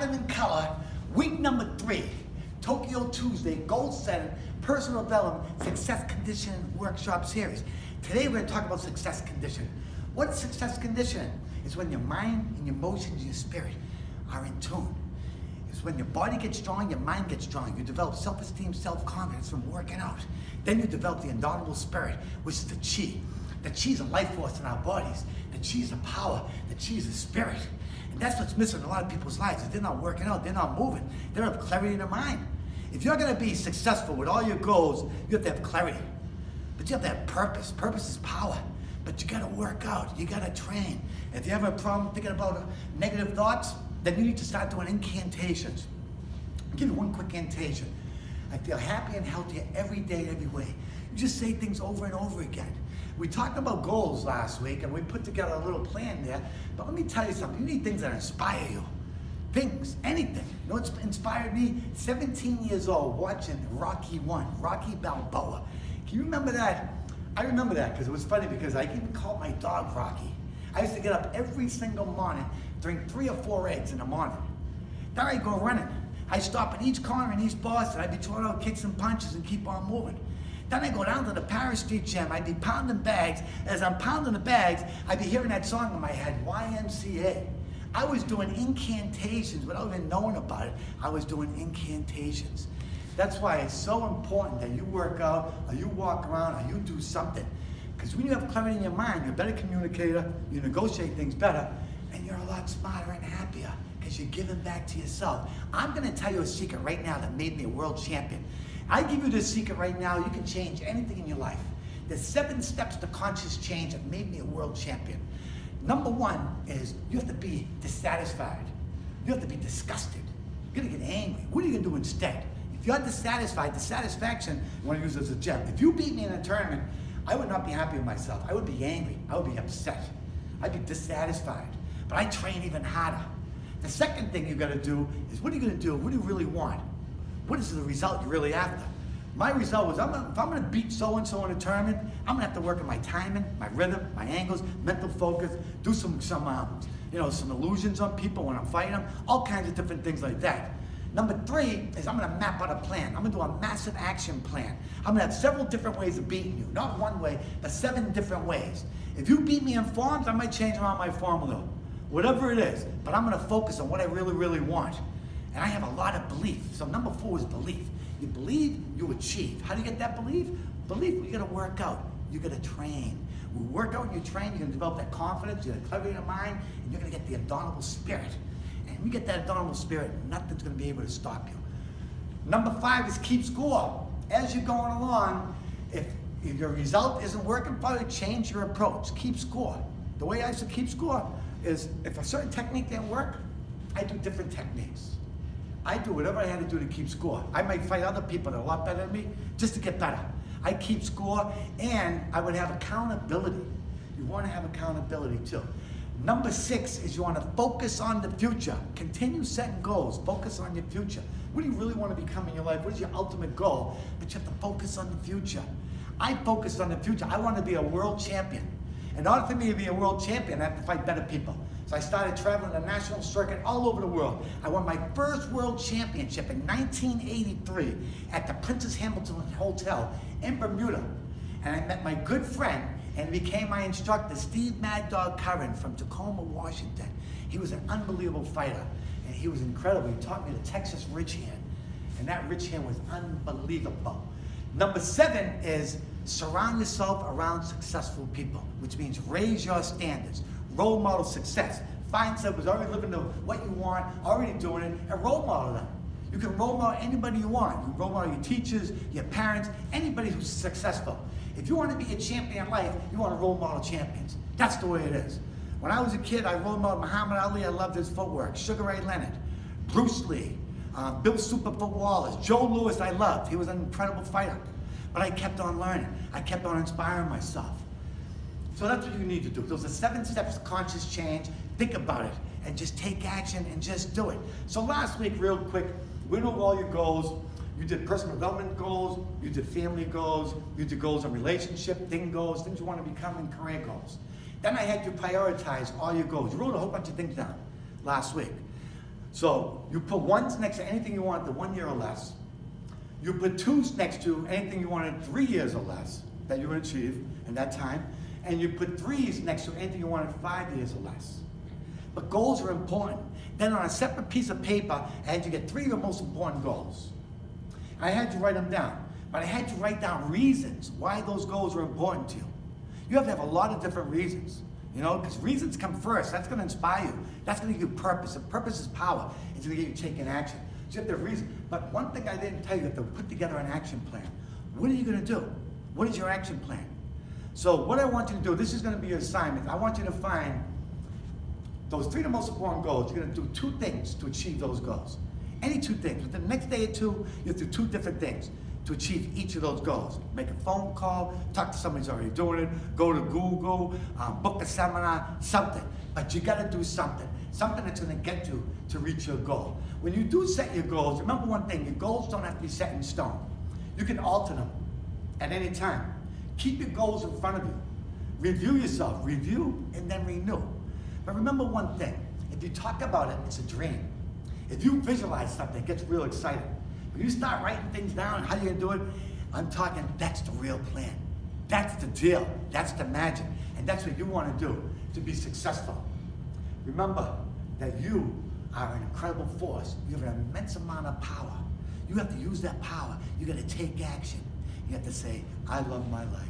Vitamin Color, week number 3, Tokyo Tuesday, Goal Setting, Personal Development, Success Conditioning Workshop Series. Today we're going to talk about success conditioning. What is success conditioning? It's when your mind and your emotions and your spirit are in tune. It's when your body gets strong, your mind gets strong. You develop self-esteem, self-confidence from working out. Then you develop the indomitable spirit, which is the chi. The chi is a life force in our bodies. The chi is a power. The chi is a spirit. And that's what's missing in a lot of people's lives. Is they're not working out. They're not moving. They don't have clarity in their mind. If you're going to be successful with all your goals, you have to have clarity. But you have to have purpose. Purpose is power. But you got to work out. You got to train. If you have a problem thinking about negative thoughts, then you need to start doing incantations. I'll give you one quick incantation. I feel happy and healthy every day, every way. You just say things over and over again. We talked about goals last week, and we put together a little plan there. But let me tell you something. You need things that inspire you. Things, anything. You know what's inspired me? 17 years old, watching Rocky 1, Rocky Balboa. Can you remember that? I remember that because it was funny because I even called my dog Rocky. I used to get up every single morning, drink 3 or 4 eggs in the morning. Then I'd go running. I'd stop in each corner in East Boston. I'd be throwing out kicks and punches and keep on moving. Then I'd go down to the Paris Street Gym. I'd be pounding bags. As I'm pounding the bags, I'd be hearing that song in my head, YMCA. I was doing incantations without even knowing about it. I was doing incantations. That's why it's so important that you work out, or you walk around, or you do something. Because when you have clarity in your mind, you're a better communicator, you negotiate things better, and you're a lot smarter and happier because you're giving back to yourself. I'm going to tell you a secret right now that made me a world champion. I give you this secret right now, you can change anything in your life. There's 7 steps to conscious change that made me a world champion. Number 1 is you have to be dissatisfied. You have to be disgusted. You're going to get angry. What are you going to do instead? If you're dissatisfied, dissatisfaction, you want to use it as a gem. If you beat me in a tournament, I would not be happy with myself. I would be angry. I would be upset. I'd be dissatisfied. But I train even harder. The second thing you got to do is what are you going to do? What do you really want? What is the result you're really after? My result was, if I'm going to beat so-and-so in a tournament, I'm going to have to work on my timing, my rhythm, my angles, mental focus, do some illusions on people when I'm fighting them, all kinds of different things like that. Number 3 is I'm going to map out a plan. I'm going to do a massive action plan. I'm going to have several different ways of beating you. Not one way, but 7 different ways. If you beat me in forms, I might change around my form a little. Whatever it is, but I'm going to focus on what I really, really want. And I have a lot of belief. So number 4 is belief. You believe, you achieve. How do you get that belief? Belief, you got to work out. You got to train. When you work out and you train, you're going to develop that confidence, you're going to clarity in your mind, and you're going to get the indomitable spirit. And when you get that indomitable spirit, nothing's going to be able to stop you. Number 5 is keep score. As you're going along, if your result isn't working for you, change your approach. Keep score. The way I used to keep score is if a certain technique didn't work, I do different techniques. I do whatever I had to do to keep score. I might fight other people that are a lot better than me just to get better. I keep score, and I would have accountability. You want to have accountability too. Number 6 is you want to focus on the future. Continue setting goals. Focus on your future. What do you really want to become in your life? What is your ultimate goal? But you have to focus on the future. I focus on the future. I want to be a world champion. In order for me to be a world champion, I have to fight better people. So I started traveling the national circuit all over the world. I won my first world championship in 1983 at the Princess Hamilton Hotel in Bermuda. And I met my good friend and became my instructor, Steve Mad Dog Curran from Tacoma, Washington. He was an unbelievable fighter, and he was incredible. He taught me the Texas Ridge Hand, and that Ridge Hand was unbelievable. Number 7 is surround yourself around successful people, which means raise your standards. Role model success. Find someone who's already living to what you want, already doing it, and role model them. You can role model anybody you want. You can role model your teachers, your parents, anybody who's successful. If you want to be a champion in life, you want to role model champions. That's the way it is. When I was a kid, I role modeled Muhammad Ali. I loved his footwork. Sugar Ray Leonard, Bruce Lee, Bill Superfoot Wallace, Joe Louis I loved. He was an incredible fighter. But I kept on learning. I kept on inspiring myself. So that's what you need to do. Those are 7 steps to conscious change. Think about it and just take action and just do it. So last week, real quick, we know all your goals. You did personal development goals, you did family goals, you did goals on relationship, things you want to become, and career goals. Then I had you prioritize all your goals. You wrote a whole bunch of things down last week. So you put ones next to anything you wanted to 1 year or less. You put twos next to anything you wanted 3 years or less that you would achieve in that time. And you put threes next to anything you wanted 5 years or less. But goals are important. Then on a separate piece of paper, I had you get 3 of your most important goals. I had you write them down. But I had you write down reasons why those goals are important to you. You have to have a lot of different reasons, you know, because reasons come first. That's going to inspire you. That's going to give you purpose. And purpose is power. It's going to get you taking action. So you have to have reason. But one thing I didn't tell you, you have to put together an action plan. What are you going to do? What is your action plan? So what I want you to do, this is going to be your assignment. I want you to find those 3 of the most important goals. You're going to do 2 things to achieve those goals. Any 2 things. Within the next day or 2, you have to do 2 different things to achieve each of those goals. Make a phone call, talk to somebody who's already doing it, go to Google, book a seminar, something. But you got to do something. Something that's going to get you to reach your goal. When you do set your goals, remember one thing, your goals don't have to be set in stone. You can alter them at any time. Keep your goals in front of you. Review yourself. Review and then renew. But remember one thing. If you talk about it, it's a dream. If you visualize something, it gets real exciting. When you start writing things down, how you're going to do it, I'm talking, that's the real plan. That's the deal. That's the magic. And that's what you want to do to be successful. Remember that you are an incredible force. You have an immense amount of power. You have to use that power. You got to take action. You have to say, I love my life.